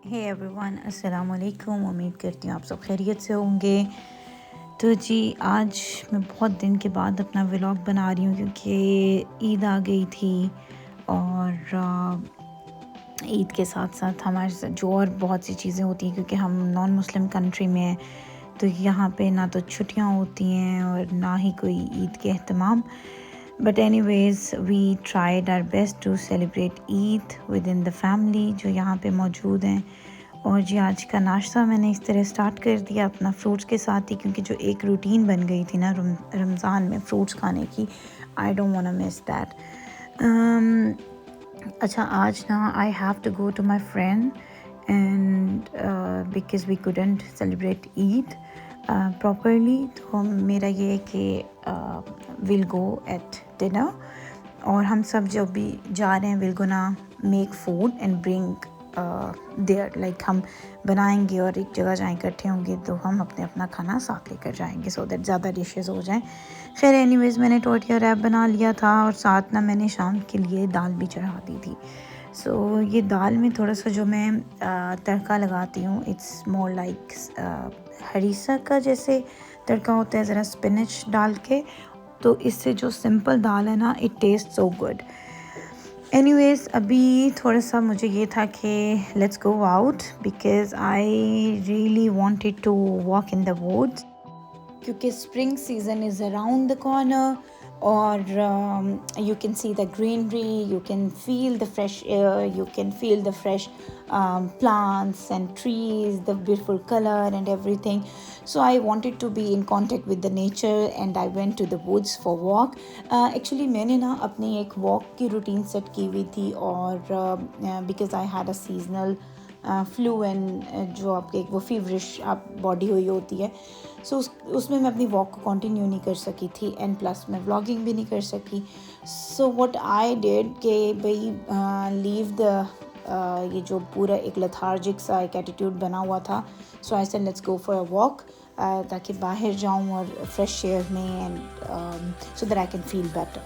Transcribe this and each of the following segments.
Hey everyone, अस्सलाम वालेकुम। उम्मीद करती हूँ आप सब खैरियत से होंगे। तो जी, आज मैं बहुत दिन के बाद अपना व्लॉग बना रही हूँ क्योंकि ईद आ गई थी और ईद के साथ साथ हमारे साथ जो और बहुत सी चीज़ें होती हैं क्योंकि हम नॉन मुस्लिम कंट्री में हैं। तो यहाँ पे ना तो छुट्टियाँ होती हैं और ना ही कोई ईद के अहतमाम। But anyways we tried our best to celebrate Eid with in the family जो यहाँ पे मौजूद हैं। और जी, आज का नाश्ता मैंने इस तरह स्टार्ट कर दिया अपना फ्रूट्स के साथ ही, क्योंकि जो एक रूटीन बन गई थी ना रमज़ान में फ्रूट्स खाने की, I don't want to miss that. अच्छा, आज ना I have to go to my friend and because we couldn't celebrate Eid properly. तो मेरा ये है कि विल गो एट डिनर और हम सब जो भी जा रहे हैं will gonna make food and bring their, like हम बनाएंगे और एक जगह जहाँ इकट्ठे होंगे तो हम अपना खाना साथ लेकर जाएंगे सो दैट ज़्यादा डिशेस हो जाएं। खैर एनीवेज़ मैंने टोटिया रैप बना लिया था और साथ ना मैंने शाम के लिए दाल भी चढ़ा दी थी। सो ये दाल में थोड़ा सा जो मैं तड़का लगाती हूँ, इट्स मोर लाइक हरीसा का जैसे तड़का होता है, ज़रा स्पिनच डाल के। तो इससे जो सिंपल दाल है ना, it taste so good. Anyways अभी थोड़ा सा मुझे ये था कि let's go out because I really wanted to walk in the woods, क्योंकि spring season is around the corner और you can see the greenery, you can feel the fresh air, you can feel the fresh plants and trees, the beautiful color and everything. So I wanted to be in contact with the nature and I went to the woods for walk. Actually मैंने ना अपनी एक walk की routine set की हुई थी और because I had a seasonal flu and जो आपके एक वो फीवरिश आप बॉडी हुई होती है, सो उसमें मैं अपनी वॉक को कंटिन्यू नहीं कर सकी थी एंड प्लस मैं व्लॉगिंग भी नहीं कर सकी। सो व्हाट आई डिड कि भाई लीव द ये जो पूरा एक लेथार्जिक सा एक एटीट्यूड बना हुआ था, so I said let's go for a walk ताकि बाहर जाऊँ और फ्रेश एयर में and so that I can feel better.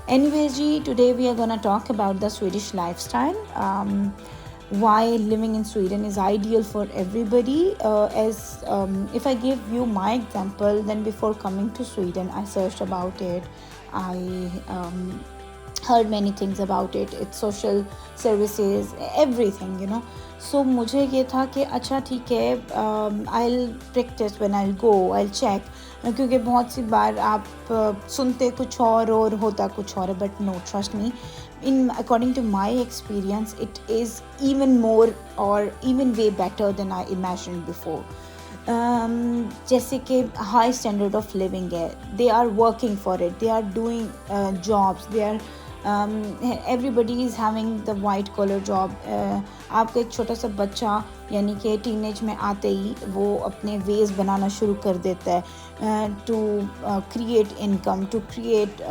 Anyways, Ji, today we are going to talk about the Swedish lifestyle. Why living in Sweden is ideal for everybody. If I give you my example, then before coming to Sweden, I searched about it. I heard many things about it, its social services, everything. So मुझे ये था कि अच्छा ठीक है, I'll practice when I'll go, I'll check, क्योंकि बहुत सी बार आप सुनते कुछ और होता कुछ और है, but no, trust me, in according to my experience it is even more or even way better than I imagined before. जैसे कि high standard of living है, they are working for it, they are doing jobs, they are everybody is having the white collar job. आपका एक छोटा सा बच्चा यानी कि टीनेज में आते ही वो अपने वेज बनाना शुरू कर देता है to create income, to create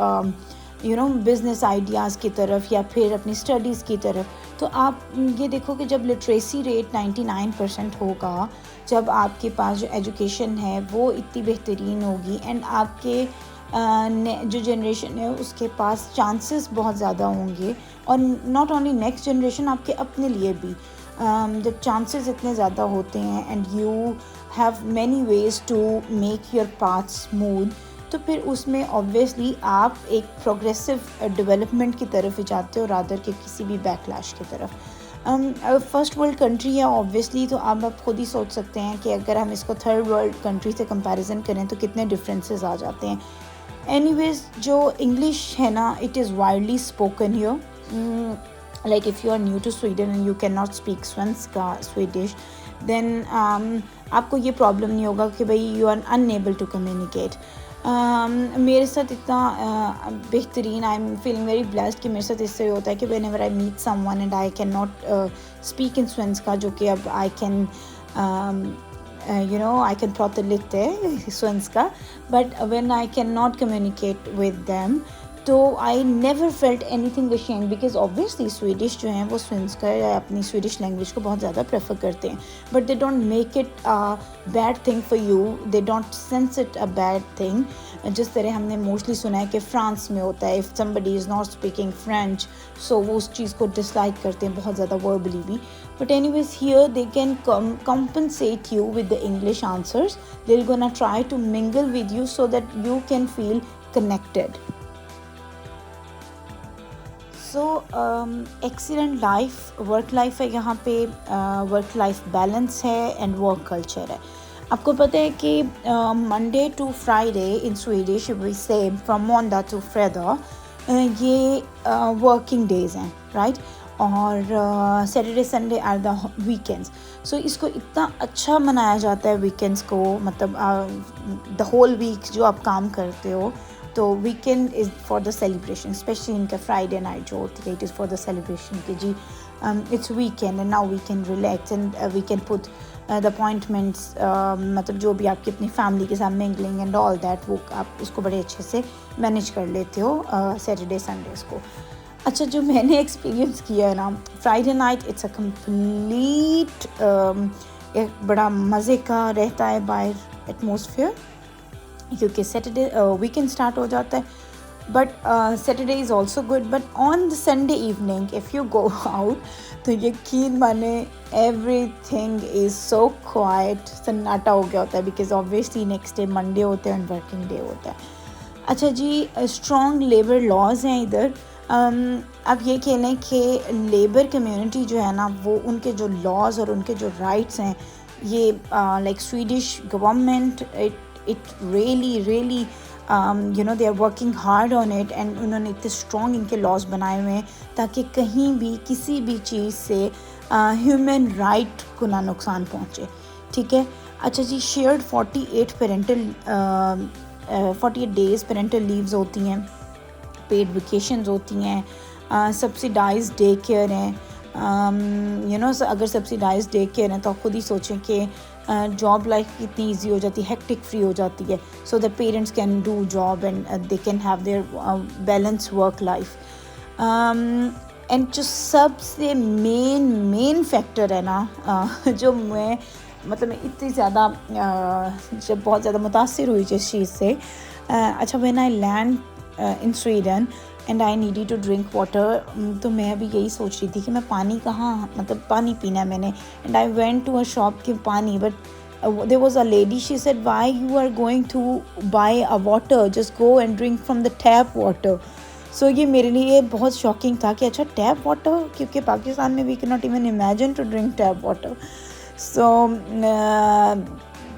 business ideas की तरफ या फिर अपनी स्टडीज़ की तरफ। तो आप ये देखो कि जब लिटरेसी रेट 99% होगा, जब आपके पास जो एजुकेशन है वो इतनी बेहतरीन होगी एंड आपके जो जनरेशन है उसके पास चांसेस बहुत ज़्यादा होंगे, और नॉट ओनली नेक्स्ट जनरेशन, आपके अपने लिए भी जब चांसेस इतने ज़्यादा होते हैं and you have many ways to make your path smooth, तो फिर उसमें ऑब्वियसली आप एक प्रोग्रेसिव डेवलपमेंट की तरफ ही जाते हो रादर के किसी भी बैकलैश की तरफ। फर्स्ट वर्ल्ड कंट्री है ऑब्वियसली, तो आप खुद ही सोच सकते हैं कि अगर हम इसको थर्ड वर्ल्ड कंट्री से कंपैरिजन करें तो कितने डिफरेंसेस आ जाते हैं। एनीवेज, जो इंग्लिश है ना, it is widely spoken here, like if you are new to Sweden and you cannot speak svenska Swedish, then आपको ये प्रॉब्लम नहीं होगा कि भाई you are unable to communicate. मेरे साथ इतना बेहतरीन, I am feeling very blessed कि मेरे साथ इससे होता है कि whenever I meet someone and I cannot speak in svenska, जो कि अब I can I can prata lite svenska, but when I cannot communicate with them, तो I never felt anything ashamed because obviously Swedish जो हैं वो swims का या अपनी स्वीडिश लैंग्वेज को बहुत ज़्यादा प्रेफर करते हैं, but they don't make it a bad thing for you, they don't sense it a bad thing. जिस तरह हमने मोस्टली सुना है कि फ्रांस में होता है, if somebody is not speaking French so वो उस चीज़ को डिसलाइक करते हैं बहुत ज़्यादा वर्बली भी, but anyways here they can compensate you with the English answers. They're gonna try to mingle with you so that you can feel connected. So excellent life, work life है यहाँ पे, work life balance है and work culture है। आपको पता है कि Monday to Friday in Swedish we say from मोंडा टू फ्रेदा, ये वर्किंग डेज़ हैं, राइट, और Saturday Sunday are the weekends. So इसको इतना अच्छा मनाया जाता है वीकेंड्स को, मतलब द होल वीक जो आप काम करते हो, तो weekend is for the celebration, specially इनका फ्राइडे नाइट जो होती है it is for the celebration कि जी it's weekend and now we can relax and we can put the appointments, मतलब जो भी आपकी अपनी फैमिली के साथ मिंगलिंग एंड ऑल दैट, वो आप इसको बड़े अच्छे से मैनेज कर लेते हो सैटरडे संडेज़ को। अच्छा, जो मैंने एक्सपीरियंस किया है ना, Friday night it's a complete एक बड़ा मज़े का रहता है बाहर एटमॉस्फेयर, क्योंकि सैटरडे वीकेंड स्टार्ट हो जाता है, but Saturday is also good, but on the Sunday evening if you go out तो यकीन माने एवरीथिंग इज़ सो क्वाइट, सन्नाटा हो गया होता है, because obviously next day Monday होता है एंड वर्किंग डे होता है। अच्छा जी, स्ट्रॉन्ग लेबर लॉज हैं इधर। अब ये कह लें कि लेबर कम्युनिटी जो है ना, वो उनके जो लॉज और उनके जो राइट्स हैं, ये like Swedish government it really they are working hard on it, and उन्होंने इतने strong इनके laws बनाए हुए हैं ताकि कहीं भी किसी भी चीज़ से human right को ना नुकसान पहुँचे, ठीक है। अच्छा जी, shared 48 days parental leaves होती हैं, paid vacations होती हैं, subsidized day care हैं, अगर सब्सिडाइज डे केयर हैं तो आप खुद ही सोचें कि जॉब लाइफ कितनी ईजी हो जाती है, हेक्टिक फ्री हो जाती है, so the parents can do job and they can have their balance work life. And जो सबसे मेन फैक्टर है ना, जो मैं इतनी ज़्यादा जब बहुत ज़्यादा मुतासिर हुई जिस चीज़ से, अच्छा, when I land in Sweden and I needed to drink water, तो मैं अभी यही सोच रही थी कि मैं पानी कहाँ, पानी पीना है मैंने, and I went to a shop कि पानी, but there was a lady, she said why you are going to buy a water, just go and drink from the tap water. So ये मेरे लिए बहुत शॉकिंग था कि अच्छा, tap water, क्योंकि पाकिस्तान में we can not even imagine to drink tap water. So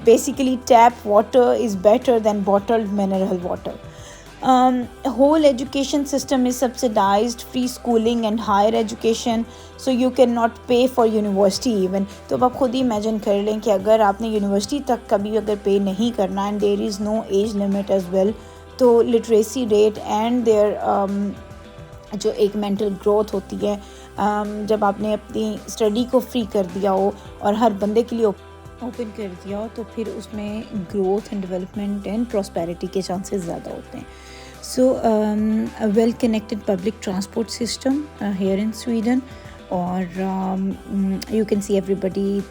basically tap water is better than bottled mineral water. Whole education system is subsidized, free schooling and higher education, so you cannot pay for university even. तो अब आप खुद ही imagine कर लें कि अगर आपने university तक कभी अगर पे नहीं करना, and there is no age limit as well, तो लिटरेसी रेट एंड देयर जो एक मेंटल ग्रोथ होती है, जब आपने अपनी स्टडी को फ्री कर दिया हो और हर बंदे के लिए ओपन कर दिया हो, तो फिर उसमें growth and development and prosperity के चांसेस ज़्यादा होते हैं। सो a well connected public transport system here in Sweden, or you can see everybody,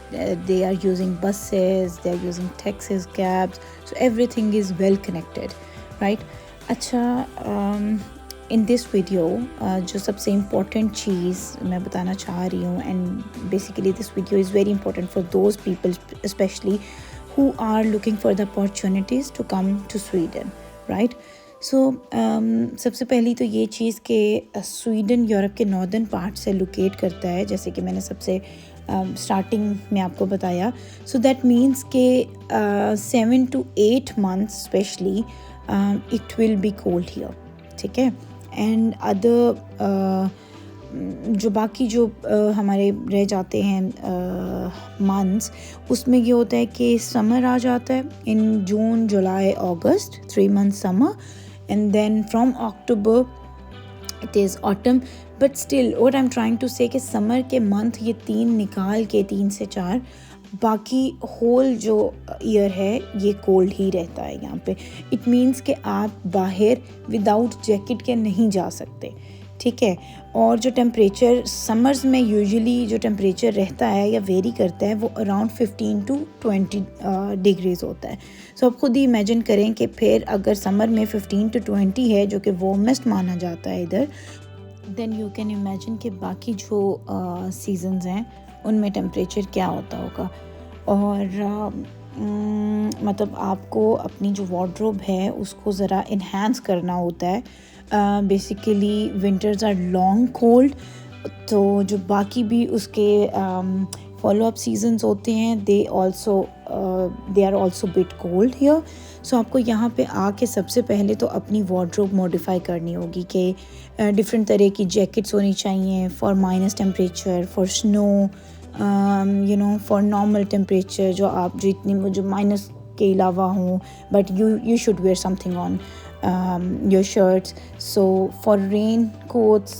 they are using buses, they are using taxis, cabs, so everything is well connected, right? अच्छा, in this video जो सबसे important चीज़ मैं बताना चाह रही हूँ, and basically this video is very important for those people especially who are looking for the opportunities to come to Sweden, right? सो सबसे पहली तो ये चीज़ कि स्वीडन यूरोप के नॉर्दर्न पार्ट से लोकेट करता है, जैसे कि मैंने सबसे स्टार्टिंग में आपको बताया। सो दैट मीन्स कि 7 to 8 months specially it will be cold here, ठीक है। एंड अदर जो बाकी जो हमारे रह जाते हैं मंथ्स, उसमें ये होता है कि समर आ जाता है इन जून, जुलाई, अगस्त, 3 months summer, and then from October it is autumn, but still what I'm trying to say कि summer के month ये 3 निकाल के 3 से 4 बाकी होल जो ईयर है ये कोल्ड ही रहता है यहाँ पे। इट मीन्स कि आप बाहर विदाउट जैकेट के नहीं जा सकते, ठीक है। और जो टेम्परेचर समर्स में यूजुअली जो टेम्परेचर रहता है या वेरी करता है वो अराउंड 15 to 20 डिग्रीज़ होता है। सो आप खुद ही इमेजिन करें कि फिर अगर समर में 15 to 20 है जो कि वार्मेस्ट माना जाता है इधर, देन यू कैन इमेजिन कि बाकी जो सीजन्स हैं उनमें टेम्परेचर क्या होता होगा। और मतलब आपको अपनी जो वार्डरोब है उसको ज़रा इन्हांस करना होता है। Basically winters are long cold, तो जो बाकी भी उसके फॉलो अप सीजन्स होते हैं they are also bit cold here. So आपको यहाँ पे आके सबसे पहले तो अपनी वार्डरोब मॉडिफाई करनी होगी कि डिफरेंट तरह की जैकेट्स होनी चाहिए for minus temperature, for snow, for normal temperature जो माइनस के अलावा हों, but you should wear something on your shirts, so for rain coats,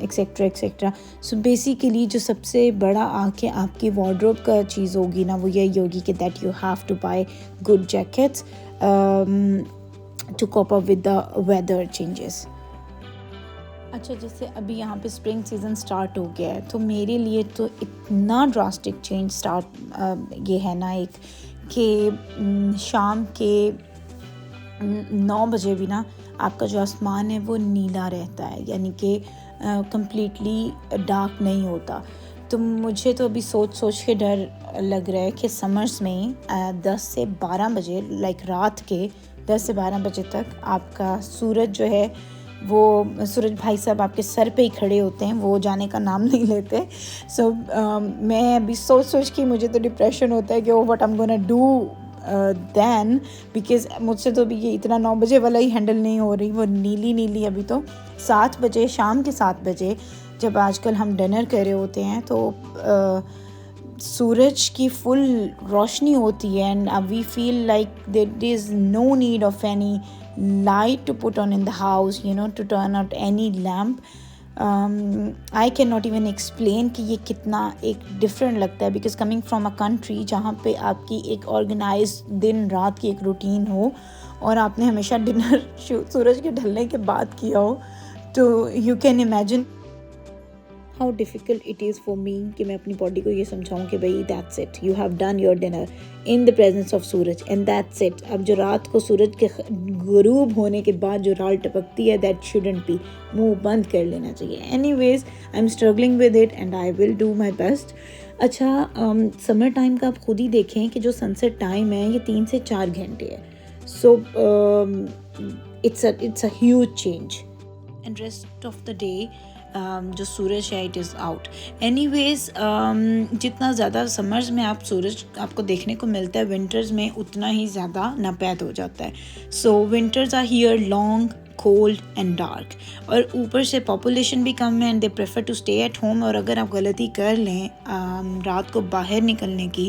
etc etc। so basically जो सबसे बड़ा आके आपकी wardrobe का चीज़ होगी ना वो यही होगी कि that you have to buy good jackets to cope up with the weather changes। अच्छा, जैसे अभी यहाँ पे स्प्रिंग सीज़न स्टार्ट हो गया है तो मेरे लिए तो इतना ड्रास्टिक चेंज ये है ना एक कि शाम के 9 बजे भी ना आपका जो आसमान है वो नीला रहता है, यानी कि कम्प्लीटली डार्क नहीं होता। तो मुझे तो अभी सोच के डर लग रहा है कि समर्स में 10 से 12 बजे रात के 10 से 12 बजे तक आपका सूरज जो है वो सूरज भाई साहब आपके सर पे ही खड़े होते हैं, वो जाने का नाम नहीं लेते। सो मैं अभी सोच के मुझे तो डिप्रेशन होता है कि oh what I am gonna do then, because मुझसे तो अभी ये इतना 9 बजे वाला ही हैंडल नहीं हो रही। वो नीली अभी तो 7 बजे, शाम के 7 बजे जब आजकल हम डिनर कर रहे होते हैं तो सूरज की फुल रोशनी होती है and we feel like there is no need of any light to put on in the house, to turn out any lamp। I cannot even explain कि ये कितना एक different लगता है, because coming from a country जहाँ पे आपकी एक organized दिन रात की एक रूटीन हो और आपने हमेशा डिनर सूरज के ढलने के बाद किया हो, तो you can imagine how difficult it is for me कि मैं अपनी बॉडी को ये समझाऊँ कि भाई that's it, you have done your dinner in the presence of Suraj and that's it। अब जो रात को सूरज के गुरूब होने के बाद जो रात टपकती है that shouldn't be, मुंह बंद कर लेना चाहिए। anyways I'm struggling with it and I will do my best। अच्छा, समर टाइम का आप खुद ही देखें कि जो सनसेट टाइम है ये 3 से 4 घंटे है। so it's a huge change and rest of the day जो सूरज है इट इज़ आउट। एनीवेज जितना ज़्यादा समर्स में आप सूरज आपको देखने को मिलता है, विंटर्स में उतना ही ज़्यादा नापैद हो जाता है। So winters are here long, cold and dark, और ऊपर से पॉपुलेशन भी कम है and they prefer to stay at home. और अगर आप गलती कर लें रात को बाहर निकलने की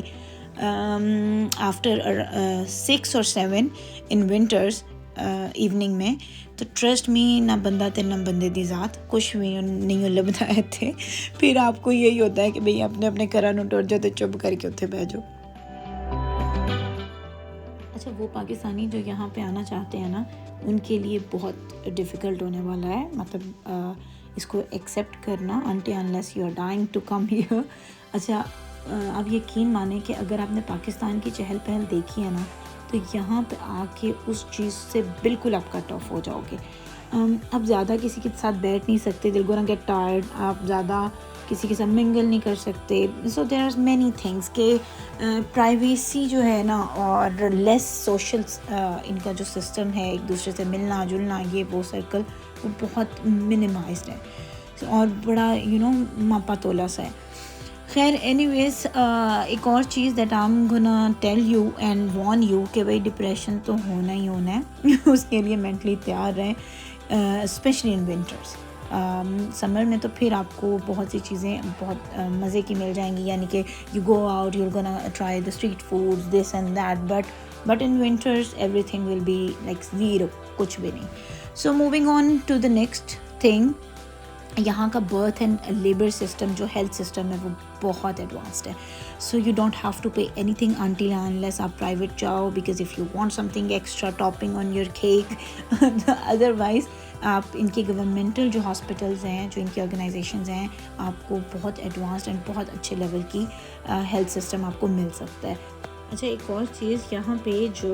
after 6 or 7 in winters evening में, तो ट्रस्ट मी ना बंदा ते ना बंदे दी ज़ात कुछ भी नहीं लभदा है थे। फिर आपको यही होता है कि भाई अपने घरों नूं टुर जाओ ते चुप करके उत्थे बह जाओ। अच्छा, वो पाकिस्तानी जो यहाँ पे आना चाहते हैं ना उनके लिए बहुत डिफ़िकल्ट होने वाला है, मतलब इसको एक्सेप्ट करना until unless you are dying to come here। अच्छा, आप यकीन माने कि अगर आपने पाकिस्तान की चहल पहल देखी है ना तो यहाँ पे आके उस चीज़ से बिल्कुल आप कट ऑफ हो जाओगे। आप ज़्यादा किसी के साथ बैठ नहीं सकते, दिल गोना गेट टायर्ड, आप ज़्यादा किसी के साथ मिंगल नहीं कर सकते। So there are many things के प्राइवेसी जो है ना और लेस सोशल इनका जो सिस्टम है, एक दूसरे से मिलना जुलना, ये वो सर्कल वो बहुत मिनिमाइज्ड है और बड़ा मापा तोला सा है। खैर, एनीवेज एक और चीज़ that I am gonna tell you and warn you कि भाई डिप्रेशन तो होना ही होना है उसके लिए मेंटली तैयार रहें, स्पेशली इन विंटर्स। समर में तो फिर आपको बहुत सी चीज़ें बहुत मज़े की मिल जाएंगी, यानी कि you go out, you gonna try the street foods, this and that, but in winters everything will be like zero, कुछ भी नहीं। So moving on to the next thing, यहाँ का बर्थ एंड लेबर सिस्टम जो health system है वो बहुत advanced है. So you don't have to pay anything until unless आप प्राइवेट जाओ, because if you want something extra topping on your cake. Otherwise आप इनके गवर्नमेंटल जो हॉस्पिटल्स हैं, जो इनकी ऑर्गेनाइजेशंस हैं, आपको बहुत एडवांस्ड एंड बहुत अच्छे लेवल की हेल्थ सिस्टम आपको मिल सकता है. अच्छा, एक और चीज़ यहाँ पे जो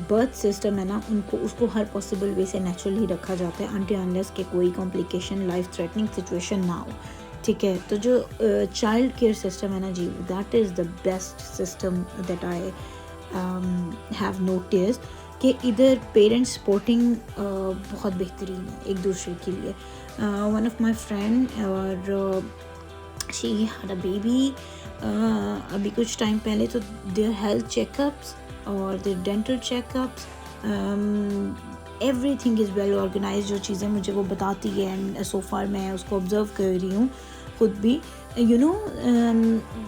बर्थ सिस्टम है ना, उसको हर पॉसिबल वे से नेचुरली रखा जाता है अनटिल अनलेस के कोई कॉम्प्लिकेशन, लाइफ थ्रेटनिंग सिचुएशन ना हो. ठीक है, तो जो चाइल्ड केयर सिस्टम है ना जी, that is the best system that I have noticed कि इधर पेरेंट्स सपोर्टिंग बहुत बेहतरीन है एक दूसरे के लिए. वन ऑफ माई फ्रेंड और शी हैड अ बेबी अभी कुछ टाइम पहले, तो देयर हेल्थ चेकअप्स और their dental checkups, everything is well organise. जो चीज़ें मुझे वो बताती है एंड सो फार मैं उसको ऑब्ज़र्व कर रही हूँ खुद भी. यू नो,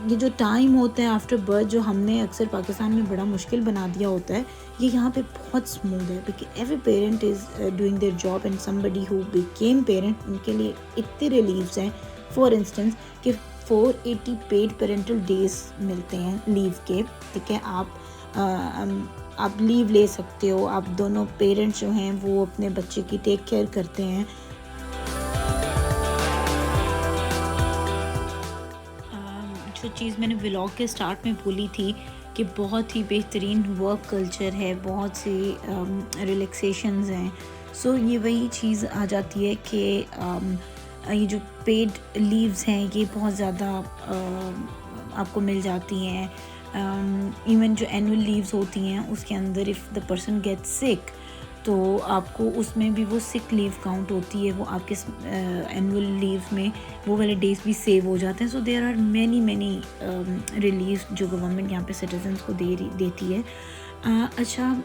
ये जो टाइम होता है आफ्टर बर्थ, जो हमने अक्सर पाकिस्तान में बड़ा मुश्किल बना दिया होता है, ये यहाँ पे बहुत स्मूथ है. Because every parent is doing their job and somebody who became parent, उनके लिए इतने रिलीव्स हैं. फॉर इंस्टेंस कि 480 पेड पेरेंटल डेज मिलते हैं लीव के. ठीक है, आप लीव ले सकते हो. आप दोनों पेरेंट्स जो हैं वो अपने बच्चे की टेक केयर करते हैं. जो चीज़ मैंने व्लॉग के स्टार्ट में बोली थी कि बहुत ही बेहतरीन वर्क कल्चर है, बहुत सी रिलैक्सेशंस हैं. सो ये वही चीज़ आ जाती है कि ये जो पेड लीव्स हैं ये बहुत ज़्यादा आपको मिल जाती हैं. इवन जो एनुअल लीव्स होती हैं उसके अंदर इफ़ द पर्सन गेट्स सिक, तो आपको उसमें भी वो सिक लीव काउंट होती है, वो आपके एनुअल लीव में वो वाले डेज भी सेव हो जाते हैं. So there are many relief जो गवर्नमेंट यहाँ पे सिटीजन्स को देती है. अच्छा,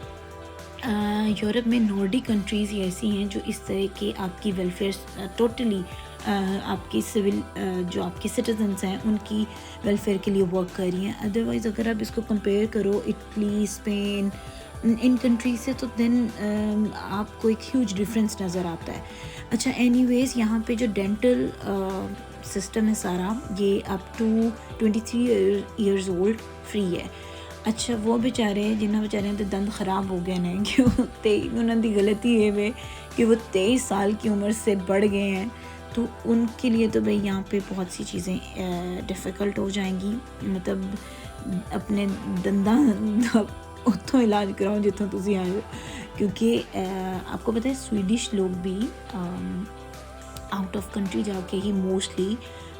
यूरोप में नॉर्डिक कंट्रीज़ ऐसी हैं जो इस तरह के आपकी वेलफेयर टोटली आपकी सिविल जो आपके सिटीजन्स हैं उनकी वेलफेयर के लिए वर्क कर रही हैं. अदरवाइज़ अगर आप इसको कंपेयर करो इटली, स्पेन, इन कंट्री से, तो देन आपको एक ह्यूज डिफरेंस नज़र आता है. अच्छा, एनीवेज़ यहाँ पे जो डेंटल सिस्टम है सारा, ये up to 23 years old free है. अच्छा, वो बेचारे जिन्होंने बेचारे तो दंद ख़राब हो गए हैं कि उन्होंने गलती है वे कि वो 23 साल की उम्र से बढ़ गए हैं, तो उनके लिए तो भाई यहाँ पे बहुत सी चीज़ें डिफ़िकल्ट हो जाएंगी. मतलब अपने दंदा उत्थों इलाज कराओ जितों तुसी आए हो, क्योंकि आपको पता है स्वीडिश लोग भी आउट ऑफ कंट्री जाके ही मोस्टली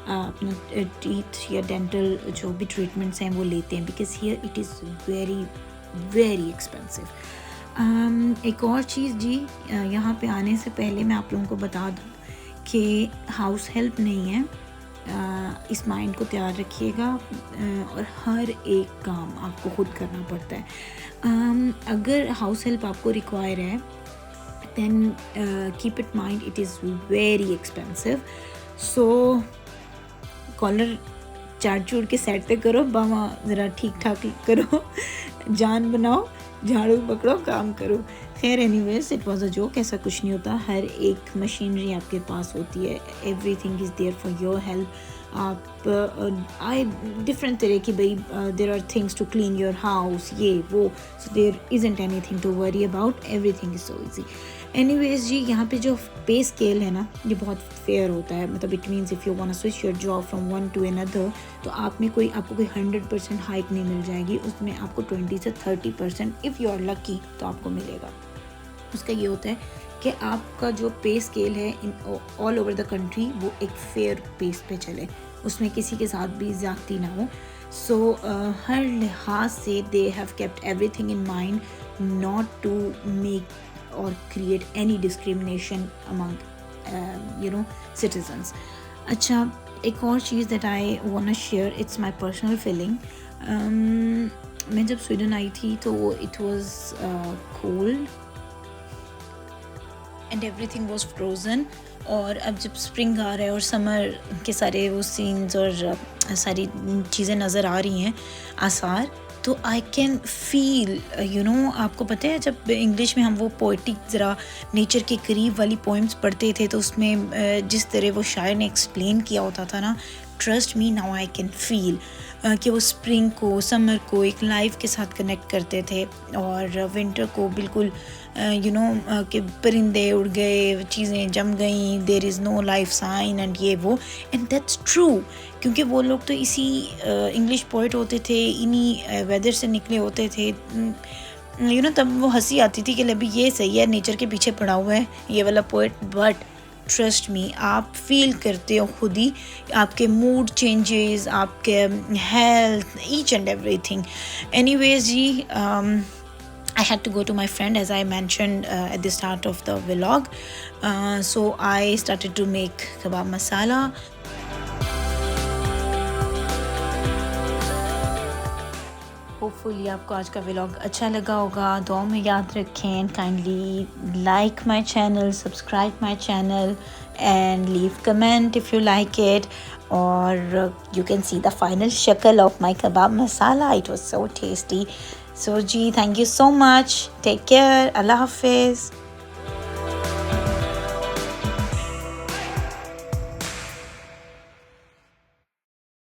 अपना टीथ या डेंटल जो भी ट्रीटमेंट्स हैं वो लेते हैं, because here it is very very expensive. एक और चीज़ जी, यहाँ पे आने से पहले मैं आप लोगों को बता दूँ कि हाउस हेल्प नहीं है. इस माइंड को तैयार रखिएगा और हर एक काम आपको खुद करना पड़ता है. अगर हाउस हेल्प आपको रिक्वायर है then keep it mind it is very expensive. So कॉलर चाट चूड़ के सेट पे करो, बावा ज़रा ठीक ठाक करो, जान बनाओ, झाड़ू पकड़ो, काम करो. खैर anyways, it was a joke. ऐसा कुछ नहीं होता. हर एक मशीनरी आपके पास होती है. Everything is there for your help. आप डिफरेंट तरह की भाई there are things to clean your house, ये वो. So there isn't anything to worry about. Everything is so easy. Anyways जी, यहाँ पे जो पे स्केल है ना, ये बहुत फेयर होता है. मतलब it means if you want to switch your job from one to another, तो आपको कोई 100% हाइक नहीं मिल जाएगी. उसमें आपको 20 से 30% इफ़ यू आर लकी तो आपको मिलेगा. उसका ये होता है कि आपका जो पे स्केल है in all over the country वो एक फेयर पेस पे चले, उसमें किसी के साथ भी ज़्यादती ना हो. सो हर लिहाज से they have kept everything in mind not to make or create any discrimination among citizens. अच्छा, एक और चीज़ that I wanna share, it's my personal feeling. मैं जब स्वीडन आई थी तो it was cold and everything was frozen. और अब जब स्प्रिंग आ रहा है और समर के सारे वो सीन्स और सारी चीज़ें नज़र आ रही हैं, आसार, तो आई कैन फील आपको पता है जब इंग्लिश में हम वो पोइटिक ज़रा नेचर के करीब वाली पोइम्स पढ़ते थे, तो उसमें जिस तरह वो शायर ने एक्सप्लेन किया होता था ना trust me now I can feel कि वो स्प्रिंग को, समर को एक लाइफ के साथ कनेक्ट करते थे, और विंटर को बिल्कुल कि परिंदे उड़ गए, चीज़ें जम गई, there is no life sign and ये वो, एंड दैट्स ट्रू, क्योंकि वो लोग तो इसी इंग्लिश पोइट होते थे, इन्हीं वेदर से निकले होते थे। तब वो हंसी आती थी कि अभी ये सही है, नेचर के पीछे पड़ा हुआ है ये वाला पोइट। बट ट्रस्ट मी, आप फील करते हो खुद ही, आपके मूड चेंजेस, आपके health, each and everything. Anyways ji, I had to go to my friend, as I mentioned at the start of the vlog. So I started to make kebab masala. Hopefully आपको आज का vlog अच्छा लगा होगा। दुआ में याद रखें, kindly like my channel, subscribe my channel and leave comment if you like it, और you can see the final शक्ल ऑफ माई कबाब masala. It was so tasty. So जी, thank you so much, take care, अल्लाह हाफिज़।